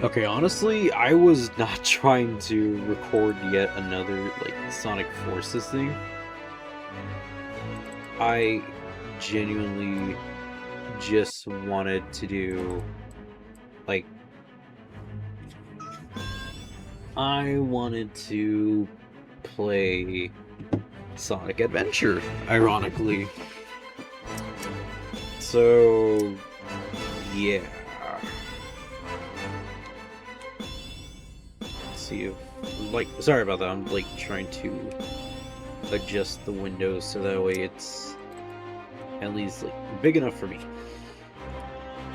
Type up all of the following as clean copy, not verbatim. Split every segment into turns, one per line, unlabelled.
Okay, honestly, I was not trying to record yet another, like, Sonic Forces thing. I genuinely just wanted to do, like, I wanted to play Sonic Adventure, ironically. So, yeah. Let's see if, like, sorry about that, I'm, like, trying to adjust the windows so that way it's at least, like, big enough for me.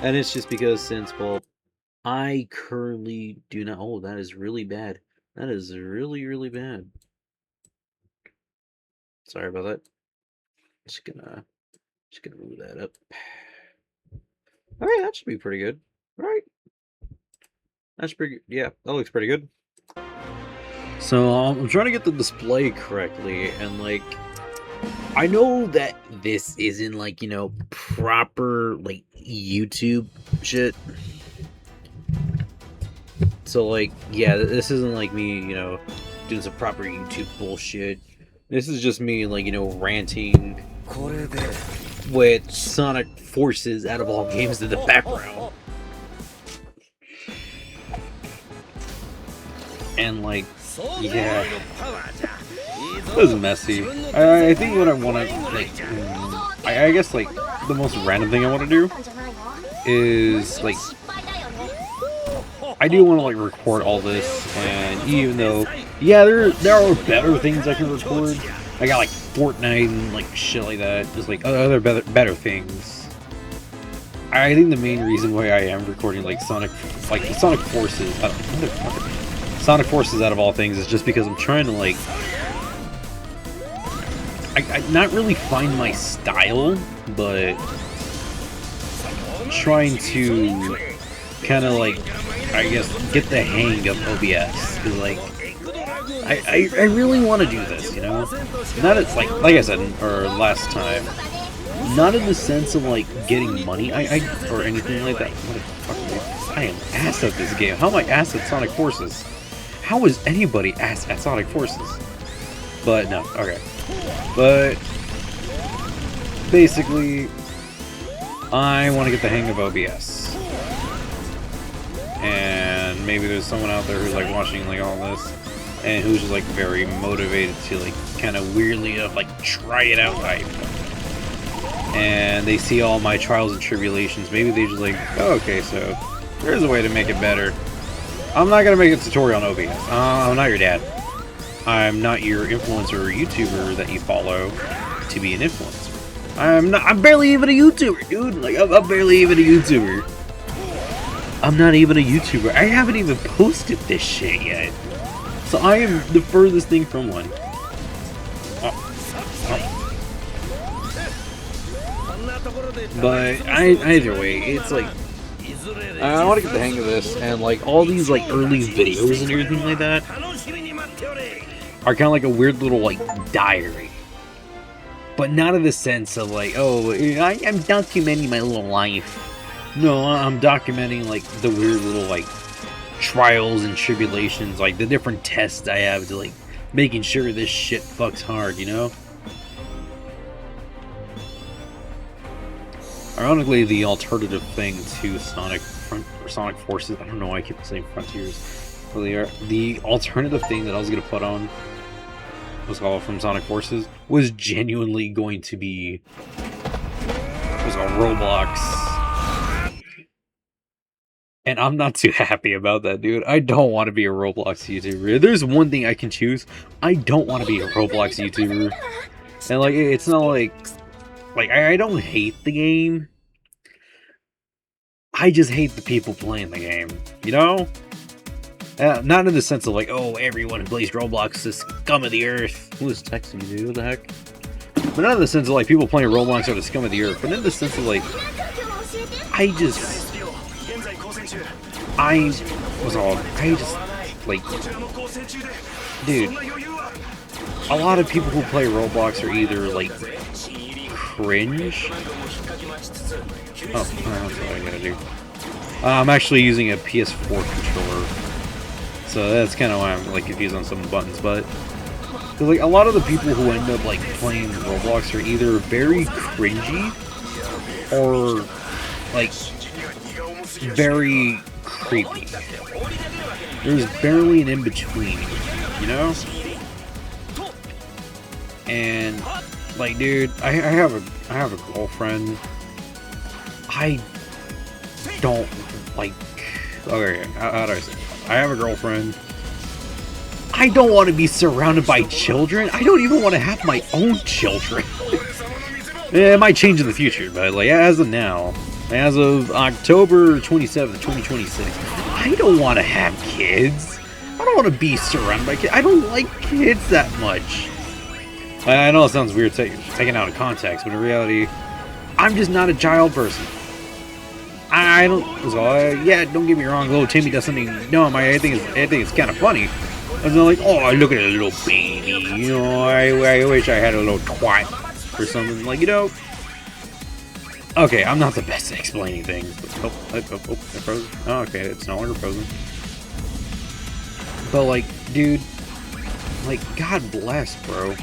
And it's just because since, well, I currently do not. Oh, that is really bad. That is really, really bad. Sorry about that. Just gonna move that up. All right, that should be pretty good. All right, that's pretty. Yeah, that looks pretty good. So I'm trying to get the display correctly, and like, I know that this isn't like proper like YouTube shit. So like, yeah, this isn't like me, doing some proper YouTube bullshit. This is just me, like, ranting with Sonic Forces out of all games in the background. And like, yeah, this is messy. I think what I want to, like, I guess, like, the most random thing I want to do is, like, I do want to, like, record all this, and even though, yeah, there are better things I can record. I got, like, Fortnite and, like, shit like that. Just, like, other better things. I think the main reason why I am recording, like, Sonic Forces, Sonic Forces out of all things is just because I'm trying to, like, I not really find my style, but trying to kind of, like, I guess, get the hang of OBS. Cause, like, I really want to do this, Not as, like I said, or last time, not in the sense of, like, getting money, or anything like that. What the fuck, dude? I am ass at this game. How am I ass at Sonic Forces? How is anybody ass at Sonic Forces? But, no, okay. But, basically, I want to get the hang of OBS. And maybe there's someone out there who's, like, watching, like, all this, and who's just, like, very motivated to, like, kind of weirdly, like, try it out type. And they see all my trials and tribulations. Maybe they just, like, oh, okay, so there's a way to make it better. I'm not gonna make a tutorial on OBS. I'm not your dad. I'm not your influencer or YouTuber that you follow to be an influencer. I'm barely even a YouTuber, dude. Like, I'm barely even a YouTuber. I'm not even a YouTuber. I haven't even posted this shit yet. So I am the furthest thing from one. But either way, it's like, I want to get the hang of this, and like all these like early videos and everything like that are kind of like a weird little like diary. But not in the sense of like, oh, I'm documenting my little life. No, I'm documenting, like, the weird little, like, trials and tribulations, like, the different tests I have to, like, making sure this shit fucks hard, Ironically, the alternative thing to Sonic Forces, I don't know why I keep saying Frontiers, the alternative thing that I was going to put on, what's called, from Sonic Forces, was genuinely going to be, what's called, Roblox. And I'm not too happy about that, dude. I don't want to be a Roblox YouTuber. There's one thing I can choose. I don't want to be a Roblox YouTuber. And, like, it's not like I don't hate the game. I just hate the people playing the game, Not in the sense of, like, oh, everyone who plays Roblox is scum of the earth. Who is texting you, dude? What the heck? But not in the sense of, like, people playing Roblox are the scum of the earth. But in the sense of, like, like, dude, a lot of people who play Roblox are either, like, cringe. Oh, that's what I gotta do. I'm actually using a PS4 controller, so that's kind of why I'm like confused on some buttons. But like a lot of the people who end up like playing Roblox are either very cringy or like very creepy. There's barely an in-between, you know? And like, dude, I have a girlfriend. I don't like. Okay, how do I say it? I have a girlfriend. I don't want to be surrounded by children. I don't even want to have my own children. It might change in the future, but like as of now, as of October 27th, 2026, I don't want to have kids. I don't want to be surrounded by kids. I don't like kids that much. I know it sounds weird taken out of context, but in reality, I'm just not a child person. I don't. So yeah, don't get me wrong. Little Timmy does something dumb. I think it's kind of funny. I was like, oh, look at a little baby. You know, I wish I had a little twat or something. Like, you know. Okay, I'm not the best at explaining things. But, it frozen. Oh, okay, it's no longer frozen. But like, dude, like, God bless, bro.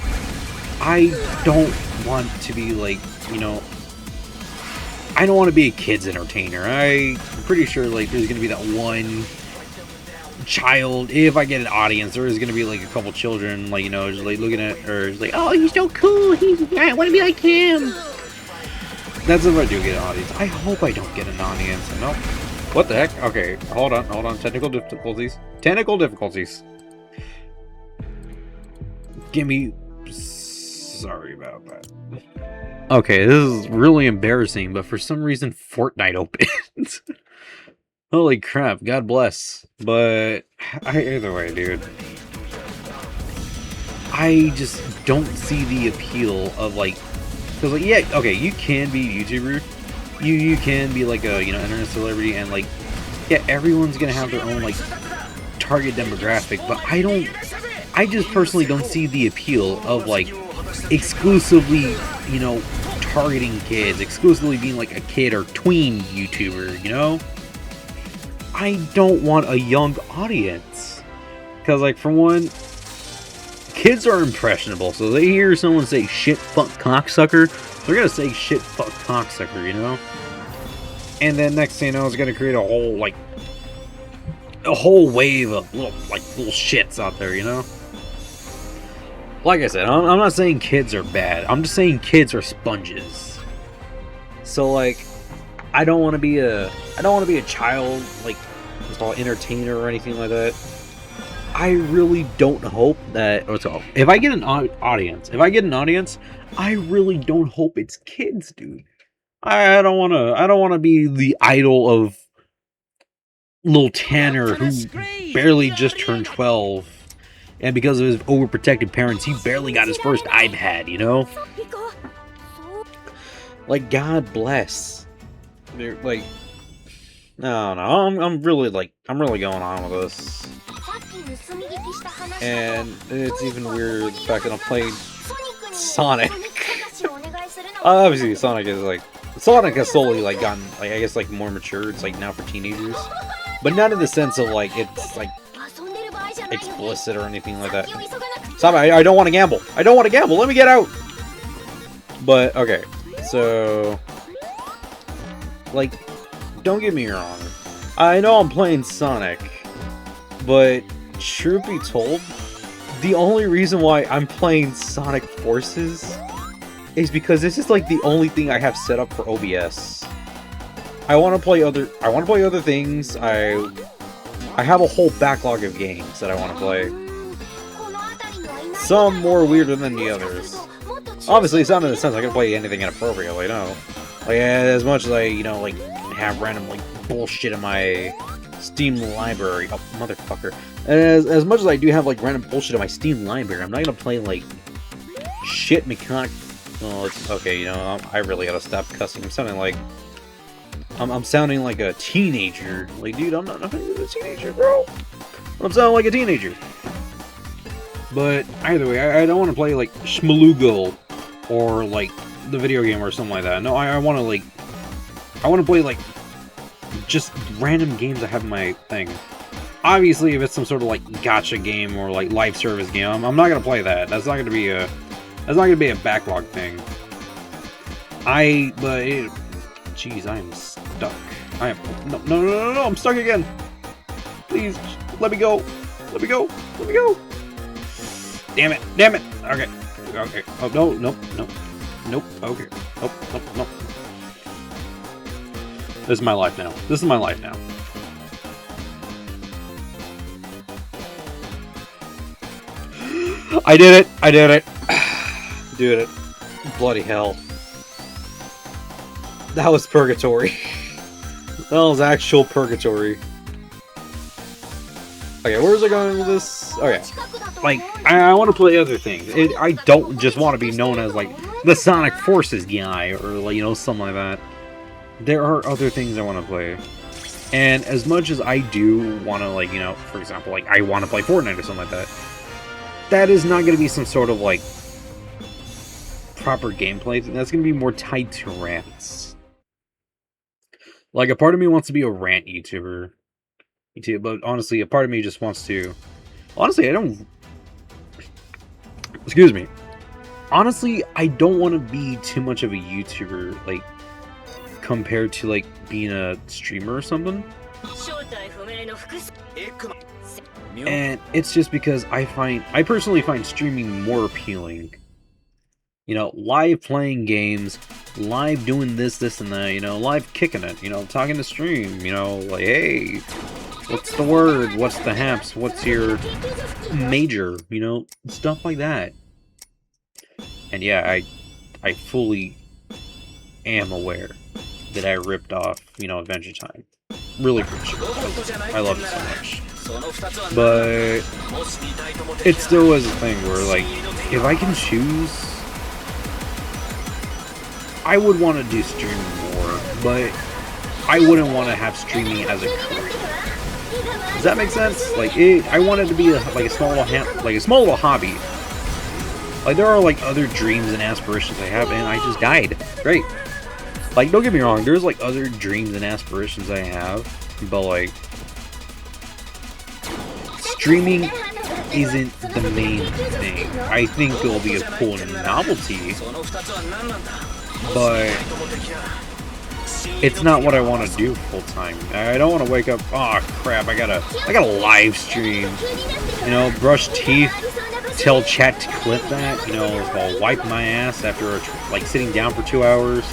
I don't want to be like, you know, I don't want to be a kid's entertainer. I'm pretty sure like there's gonna be that one child. If I get an audience, there is gonna be like a couple children, like, you know, just like looking at her, just like, oh, he's so cool. I want to be like him. That's if I do get an audience. I hope I don't get an audience. No. What the heck? Okay, hold on. Technical difficulties. Give me. Sorry about that. Okay, this is really embarrassing, but for some reason Fortnite opened. Holy crap, God bless. But either way, dude, I just don't see the appeal of like, because like, yeah, okay, you can be a YouTuber, you can be like a, you know, internet celebrity, and like, yeah, everyone's gonna have their own like target demographic, but I just personally don't see the appeal of like exclusively, you know, targeting kids, exclusively being like a kid or tween YouTuber, you know? I don't want a young audience. Because, like, for one, kids are impressionable, so they hear someone say shit, fuck, cocksucker, they're gonna say shit, fuck, cocksucker, you know? And then next thing you know, it's gonna create a whole wave of little shits out there, you know? Like I said, I'm not saying kids are bad. I'm just saying kids are sponges. So like, I don't want to be a child like entertainer or anything like that. I really don't hope that. If I get an audience, I really don't hope it's kids, dude. I don't want to be the idol of little Tanner who barely just turned 12. And because of his overprotective parents, he barely got his first iPad, you know? Like, God bless. They're like, no, I'm really going on with this. And it's even weird the fact that I'm playing Sonic. Obviously, Sonic has slowly like gotten, like, I guess, like, more mature. It's like now for teenagers, but not in the sense of like it's like explicit or anything like that. Stop! I don't want to gamble. Let me get out. But okay, so like, don't get me wrong. I know I'm playing Sonic, but truth be told, the only reason why I'm playing Sonic Forces is because this is like the only thing I have set up for OBS. I want to play other things. I have a whole backlog of games that I want to play. Some more weirder than the others. Obviously, some in the sense I can play anything inappropriately, no. Like, as much as I, you know, like, have random, like, bullshit in my Steam library. Oh, motherfucker. As much as I do have, like, random bullshit in my Steam library, I'm not gonna play, like, shit mechanic. Oh, it's okay, you know, I really gotta stop cussing. I'm sounding like a teenager. Like, dude, I'm not a teenager, bro. I'm sounding like a teenager. But either way, I don't want to play like Shmalugo or like the video game or something like that. No, I want to play like just random games I have in my thing. Obviously, if it's some sort of like gacha game or like live service game, I'm not gonna play that. That's not gonna be a backlog thing. Jeez, I am stuck. I am no, I'm stuck again. Please, let me go. Let me go. Let me go. Damn it. Damn it. Okay. Okay. Oh no, nope. Okay. Nope. This is my life now. This is my life now. I did it. I did it. Did it. Bloody hell. That was purgatory. That was actual purgatory. Okay, where was I going with this? Okay. Like, I want to play other things. I don't just want to be known as, like, the Sonic Forces guy, or, like, you know, something like that. There are other things I want to play. And as much as I do want to, like, you know, for example, like, I want to play Fortnite or something like that, that is not going to be some sort of, like, proper gameplay. That's going to be more tied to rants. Like, a part of me wants to be a rant YouTuber. But honestly, a part of me just wants to... Honestly, I don't... Excuse me. Honestly, I don't want to be too much of a YouTuber, like, compared to, like, being a streamer or something. And it's just because I personally find streaming more appealing. You know, live playing games, live doing this and that, you know, live kicking it, you know, talking to stream, you know, like, hey, what's the word, what's the haps, what's your major, you know, stuff like that. And yeah, I fully am aware that I ripped off, you know, Adventure Time. Really appreciate it. I love it so much. But it still was a thing where, like, if I can choose, I would want to do streaming more, but I wouldn't want to have streaming as a career. Does that make sense? Like, I want it to be a small little hobby. Like, there are, like, other dreams and aspirations I have, and I just died. Great. Like, don't get me wrong, there's, like, other dreams and aspirations I have, but, like, streaming isn't the main thing. I think it'll be a cool novelty, but it's not what I want to do full time. I don't want to wake up, oh crap, I gotta live stream, you know, brush teeth, tell chat to clip that, you know, I'll wipe my ass after, like, sitting down for 2 hours.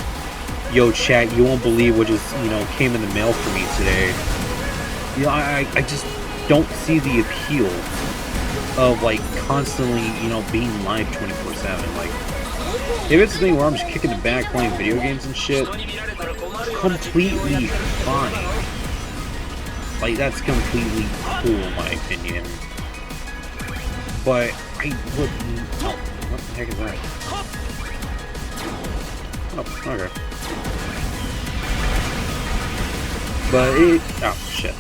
Yo, chat, you won't believe what just, you know, came in the mail for me today. You know, I just don't see the appeal of, like, constantly, you know, being live 24/7. Like, if it's a thing where I'm just kicking the back playing video games and shit, completely fine. Like, that's completely cool in my opinion. But I wouldn't... Oh, what the heck is that? Oh, okay. But it... Oh, shit.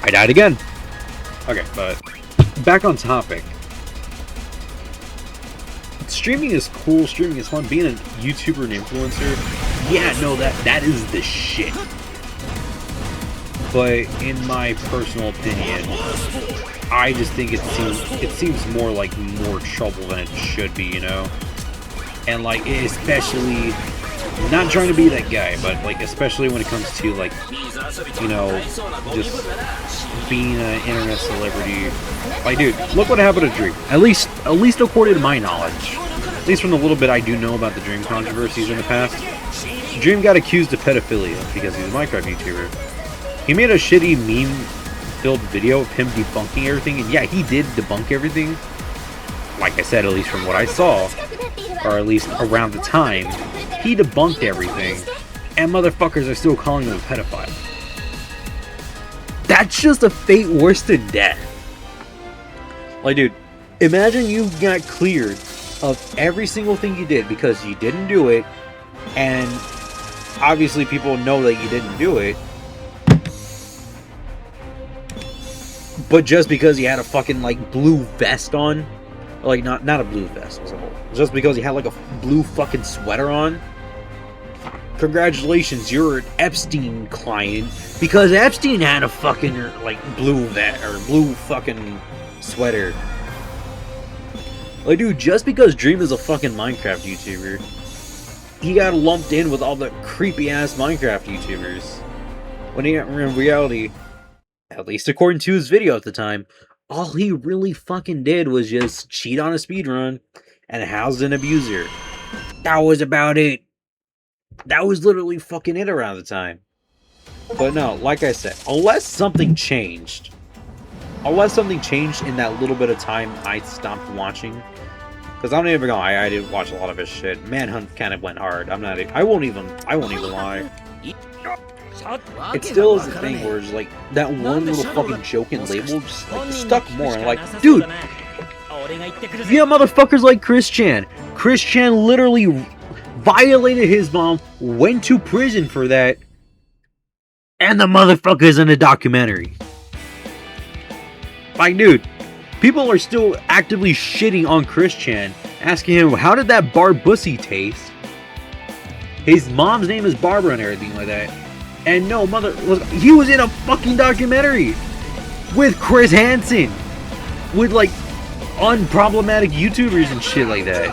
I died again! Okay, but... Back on topic. Streaming is cool, streaming is fun. Being a YouTuber and influencer, yeah, no, that is the shit. But in my personal opinion, I just think it seems more like more trouble than it should be, you know? And, like, especially, not trying to be that guy, but, like, especially when it comes to, like, you know, just being an internet celebrity. Like, dude, look what happened to Dream. At least according to my knowledge. At least from the little bit I do know about the Dream controversies in the past. Dream got accused of pedophilia because he's a Minecraft YouTuber. He made a shitty meme-filled video of him debunking everything, and yeah, he did debunk everything. Like I said, at least from what I saw, or at least around the time, he debunked everything, and motherfuckers are still calling him a pedophile. That's just a fate worse than death. Like, dude, imagine you got cleared of every single thing you did because you didn't do it, and obviously people know that you didn't do it, but just because you had a fucking, like, blue vest on, like, not a blue vest as a whole, just because you had, like, a blue fucking sweater on, congratulations, you're an Epstein client, because Epstein had a fucking, like, blue fucking sweater. Like, dude, just because Dream is a fucking Minecraft YouTuber, he got lumped in with all the creepy-ass Minecraft YouTubers. When in reality, at least according to his video at the time, all he really fucking did was just cheat on a speedrun and house an abuser. That was about it. That was literally fucking it around the time. But no, like I said, unless something changed in that little bit of time I stopped watching, because I'm not even gonna lie, I did watch a lot of his shit. Manhunt kind of went hard. I won't even lie. It still is a thing where it's like that one little fucking joke and label just like stuck more. And like, dude, yeah, motherfuckers like Chris Chan. Chris Chan literally violated his mom, went to prison for that, and the motherfucker's in a documentary. Like, dude, people are still actively shitting on Chris Chan, asking him, how did that Barbussy taste? His mom's name is Barbara and everything like that. And no, he was in a fucking documentary with Chris Hansen, with like unproblematic YouTubers and shit like that.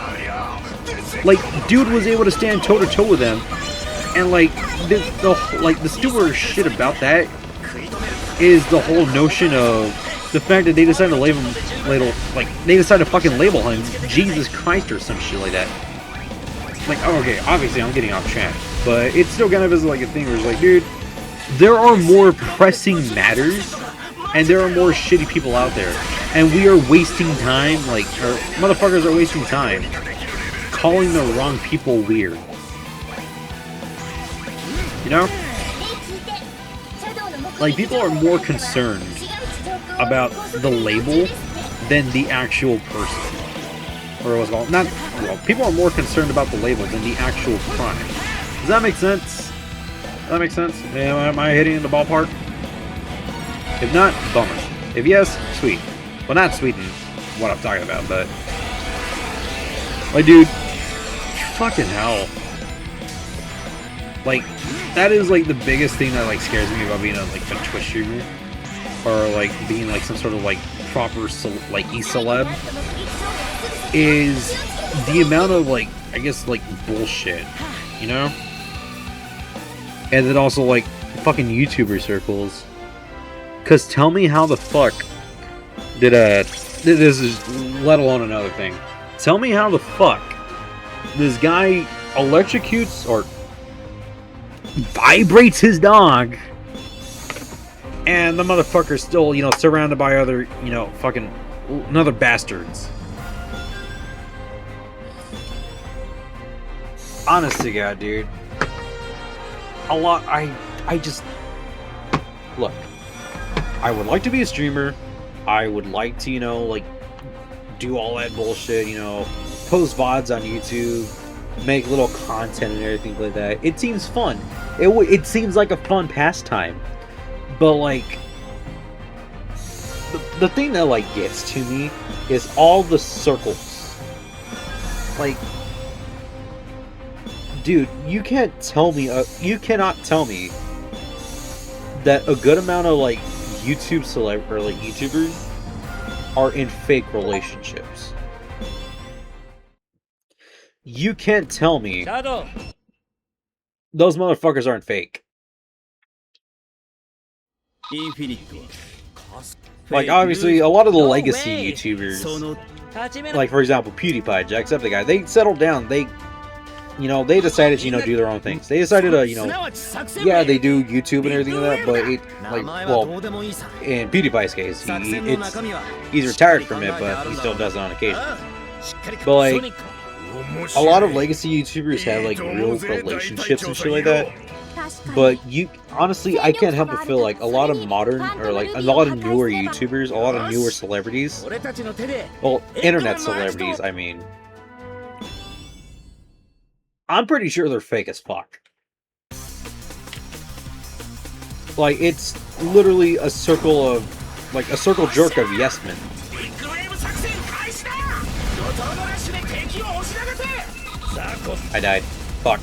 Like, dude was able to stand toe to toe with them, and like the stupid shit about that is the whole notion of the fact that they decided to they decided to fucking label him Jesus Christ or some shit like that. Like, oh, okay, obviously I'm getting off track, but it still kind of is like a thing where it's like, dude, there are more pressing matters, and there are more shitty people out there, and we are wasting time, like, or motherfuckers are wasting time calling the wrong people weird. You know? Like, people are more concerned about the label than the actual person. Or what's called, people are more concerned about the label than the actual crime. Does that make sense? Does that make sense? Am I hitting in the ballpark? If not, bummer. If yes, sweet. Well, not sweet in what I'm talking about, but like, dude, fucking hell. Like, that is like the biggest thing that like scares me about being a Twitch streamer, or like being like some sort of like proper e-celeb, is the amount of like, I guess, like bullshit, you know? And then also like fucking YouTuber circles. Cause tell me how the fuck did this is, let alone another thing, tell me how the fuck this guy electrocutes or vibrates his dog, and the motherfucker's still, you know, surrounded by other, you know, fucking another bastards. Honest to God, dude. I just... Look. I would like to be a streamer. I would like to, you know, like, do all that bullshit, you know, post VODs on YouTube, make little content and everything like that. It seems fun. It seems like a fun pastime. But, like, the thing that, like, gets to me is all the circles. Like, dude, you cannot tell me that a good amount of, like, YouTubers are in fake relationships. You can't tell me those motherfuckers aren't fake. Like, obviously, a lot of the legacy YouTubers, like, for example, PewDiePie, Jacksepticeye, they settled down. They decided to, you know, do their own things. They decided to, you know, yeah, they do YouTube and everything like that, but it, like, well, in PewDiePie's case, he's retired from it, but he still does it on occasion. But, like, a lot of legacy YouTubers have, like, real relationships and shit like that. But honestly, I can't help but feel like a lot of modern, or like a lot of newer YouTubers, a lot of newer celebrities, well, internet celebrities, I mean, I'm pretty sure they're fake as fuck. Like, it's literally a circle jerk of yes men. I died. Fuck.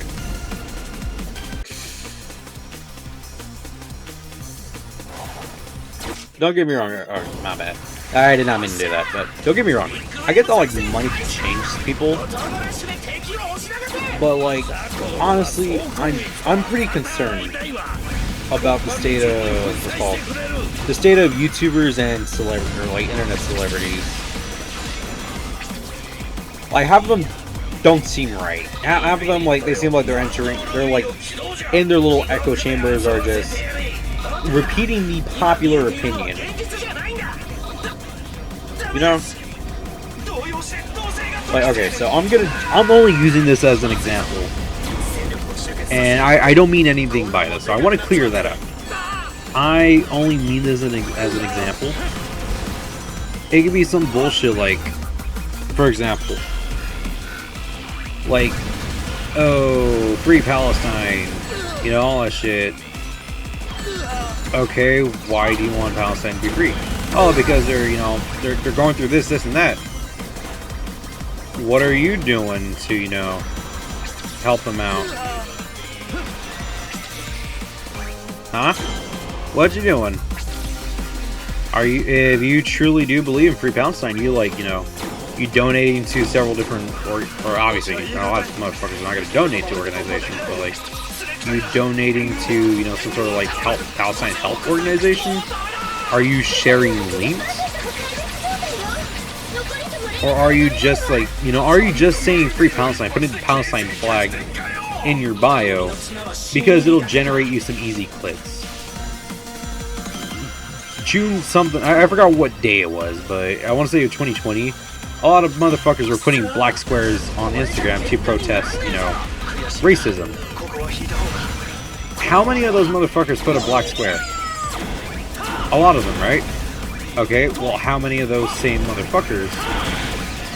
don't get me wrong. Oh, my bad. I did not mean to do that, but don't get me wrong. I get that like money can change people, but like honestly, I'm pretty concerned about the state of YouTubers and celebrities, or like internet celebrities. Like half of them don't seem right. Half of them like they seem like they're like in their little echo chambers, are just repeating the popular opinion. You know? Like, okay, so I'm only using this as an example. And I don't mean anything by this, so I want to clear that up. I only mean this as an example. It could be some bullshit like, for example, like, oh, free Palestine, you know, all that shit. Okay, why do you want Palestine to be free? Oh, because they're, you know, they're going through this, and that. What are you doing to, you know, help them out? Huh? What you doing? Are you, if you truly do believe in free Palestine, you like, you know, you donating to several different, or obviously, you know, a lot of motherfuckers are not going to donate to organizations, but like, you donating to, you know, some sort of like Palestine health organization? Are you sharing links? Or are you just like, you know, are you just saying free Palestine, putting the Palestine flag in your bio because it'll generate you some easy clicks? June something, I forgot what day it was, but I want to say it was 2020. A lot of motherfuckers were putting black squares on Instagram to protest, you know, racism. How many of those motherfuckers put a black square? A lot of them, right? Okay, well, how many of those same motherfuckers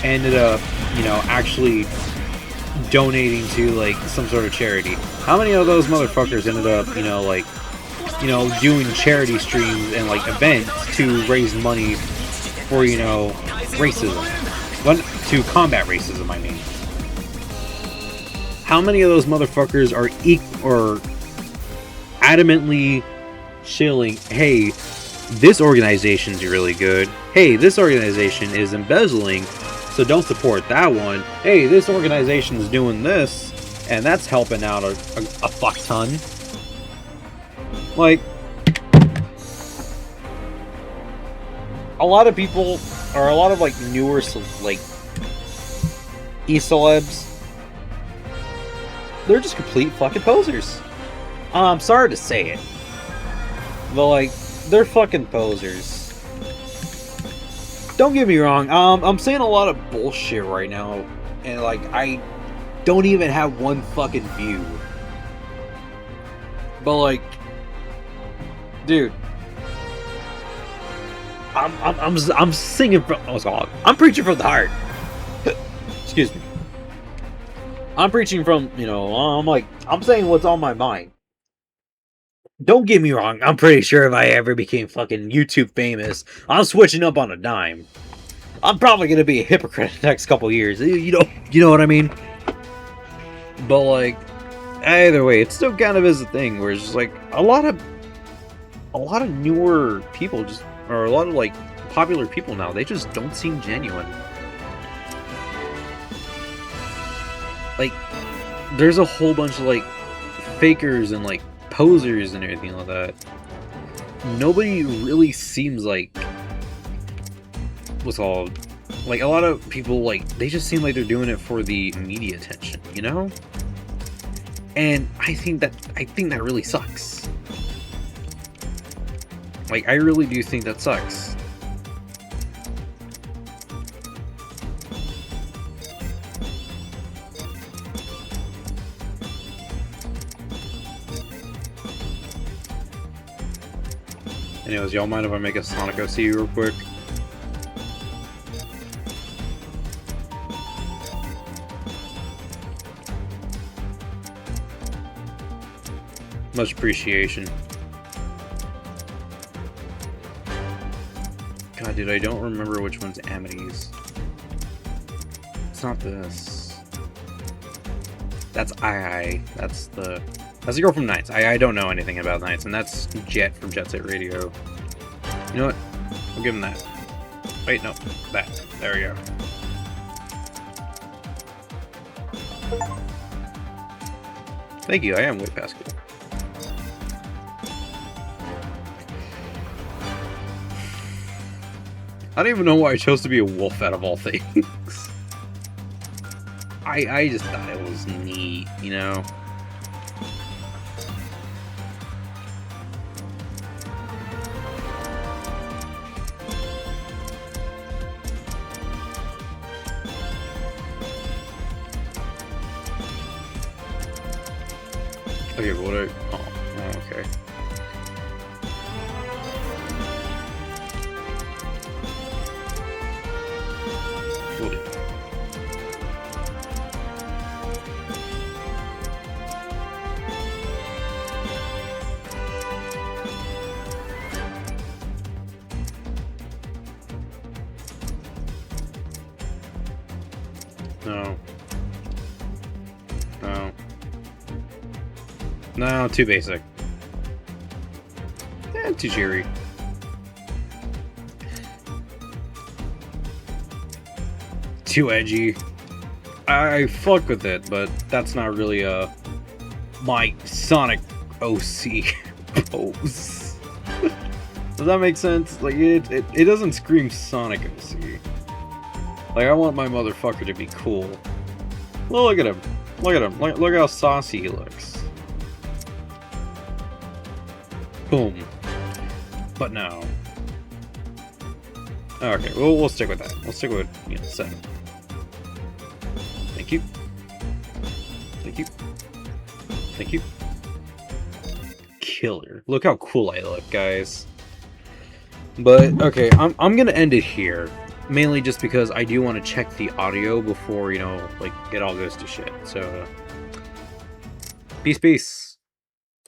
ended up, you know, actually donating to, like, some sort of charity? How many of those motherfuckers ended up, you know, like, you know, doing charity streams and, like, events to raise money for, you know, racism? To combat racism, I mean. How many of those motherfuckers are adamantly shilling, hey, this organization's really good. Hey, this organization is embezzling, so don't support that one. Hey, this organization's doing this, and that's helping out a fuck ton. Like, a lot of people, or a lot of like newer, like, e-celebs, they're just complete fucking posers. I'm sorry to say it, but like, they're fucking posers. Don't get me wrong, I'm saying a lot of bullshit right now, and like, I don't even have one fucking view. But like, dude, I'm singing from, I'm preaching from the heart. Excuse me. I'm preaching from, you know, I'm saying what's on my mind. Don't get me wrong, I'm pretty sure if I ever became fucking YouTube famous, I'm switching up on a dime. I'm probably gonna be a hypocrite in the next couple years. You know what I mean? But like, either way, it still kind of is a thing where it's just like a lot of newer people just, or a lot of like popular people now, they just don't seem genuine. Like, there's a whole bunch of like fakers and like posers and everything like that. Nobody really seems like, what's called, like, a lot of people, like, they just seem like they're doing it for the media attention, you know? And I think that really sucks. Like, I really do think that sucks. Anyways, y'all mind if I make a Sonic OC real quick? Much appreciation. God, dude, I don't remember which one's Amity's. It's not this. That's I. That's the girl from Nights. I don't know anything about Nights, and that's Jet from Jet Set Radio. You know what? We'll give him that. Wait, no. That. There we go. Thank you, I am way past cool. I don't even know why I chose to be a wolf out of all things. I just thought it was neat, you know? Okay, what do I... Oh, okay. We'll do. No. No. No, too basic. Too cheery. Too edgy. I fuck with it, but that's not really my Sonic OC pose. Does that make sense? Like it doesn't scream Sonic OC. Like I want my motherfucker to be cool. Well, look at him. Look at him. Look how saucy he looks. Boom. But no. Okay, well, we'll stick with that. We'll stick with, 7. Thank you. Thank you. Thank you. Killer. Look how cool I look, guys. But, okay, I'm gonna end it here. Mainly just because I do want to check the audio before, it all goes to shit. So, peace, peace.